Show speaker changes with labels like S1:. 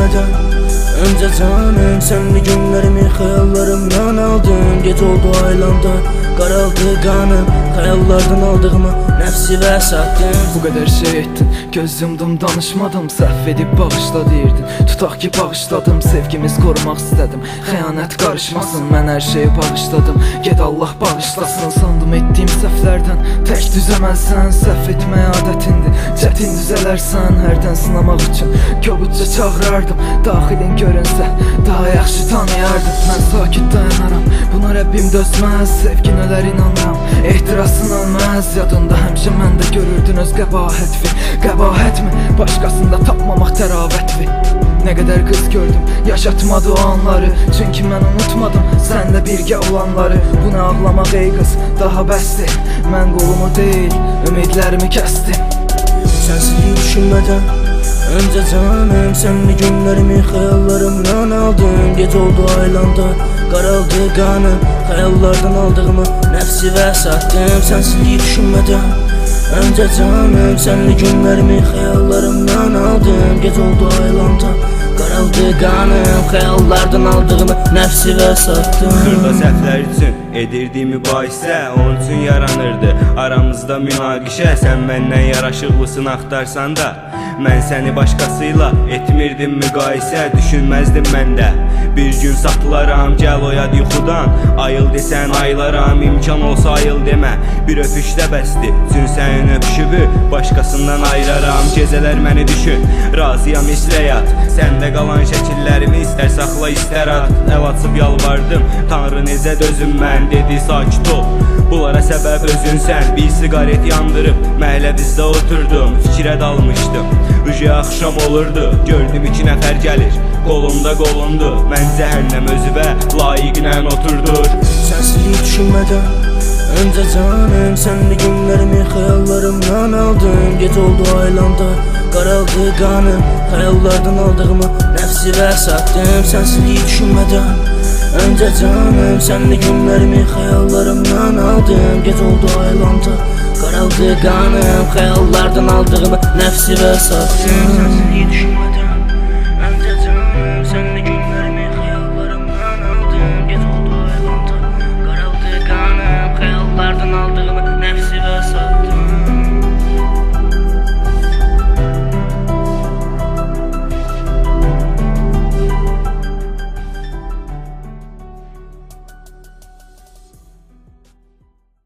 S1: düşünmeden. Önce canım senli günlerimi hayallerimden aldın. Gece oldu aylanda qaraldı qanım, xəyallardan aldığımı nəfsimə satdım.
S2: Bu qədər şey etdin, göz yumdum danışmadım. Səhv edib bağışla deyirdin, tutaq ki bağışladım. Sevgimiz qorumaq istədim, xəyanət qarışmasın. Mən hər şeyi bağışladım, ged Allah bağışlasın. Sandım etdiyim səhvlərdən tək düzəməzsən. Səhv etməyə adətindir, çətin düzələrsən. Hərdən sınamaq üçün kobudca çağırardım. Daxilin görünsə daha yaxşı tanıyardım. Mən sakit dayanaram, buna Rəbbim dözməz. Sevgin ölər inanıram, ehtirasın ölməz. Yadında həmişə məndə görürdün öz qəbahətvi. Qəbahətmi? Başqasında tapmamaq təravətvi. Nə qədər qız gördüm, yaşatmadı o anları. Çünki mən unutmadım sənlə birgə olanları. Bu nə ağlamaq ey qız, daha bəsdir. Mən qolumu deyil, ümidlərimi kəsdim.
S1: Sensizliği düşünmeden. Önce canım senli günlerimi hayallerimden aldın. Gece oldu aylanda qaraldı qanım, xəyallardan aldığımı nəfsimə satdım. Sensizliği düşünmeden. Önce canım senli günlerimi hayallerimden aldım. Gece oldu aylanda qaraldı qanım, xəyallardan aldığımı nəfsimə satdım.
S3: Xırda səhvlər üçün edirdim mübahisə, onun üçün yaranırdı aramızda münaqişə. Sən məndən yaraşıqlısını axtarsan da mən səni başqasıyla etmirdim müqayisə. Düşünməzdim mən də bir gün satılaram, gəl oyad yuxudan. Ayıl desən aylaram, imkan olsa ayıl demə. Bir öpüşdə bəsdir, üçün sənin öpüşübü başqasından ayıraram. Gecələr məni düşün, razıyam islə yat. Səndə qalan şəkillərimi istər saxla istər at. Əl açıb yalvardım, Tanrı necə dözüm mən, dedi sakit ol, bunlara səbəb özünsən. Bir siqaret yandırıb məhləbizdə oturdum, fikrə dalmışdım. Ücə axşam olurdu, gördüm 2 nəfər gəlir, qolumda qolundu. Mən cəhənnəm özüvə layiqlə oturdur.
S1: Sensizliği düşünmeden. Önce canım senli günlerimi hayallerimden aldın. Gece oldu aylanda qaraldı qanım, xəyallardan aldığımı nəfsimə satdım. Sensizliği düşünmeden. Önce canım senli günlerimi hayallerimden aldım. Gece oldu aylanda qaraldı qanım, xəyallardan aldığımı nəfsimə satdım. Sensizliği düşünmeden.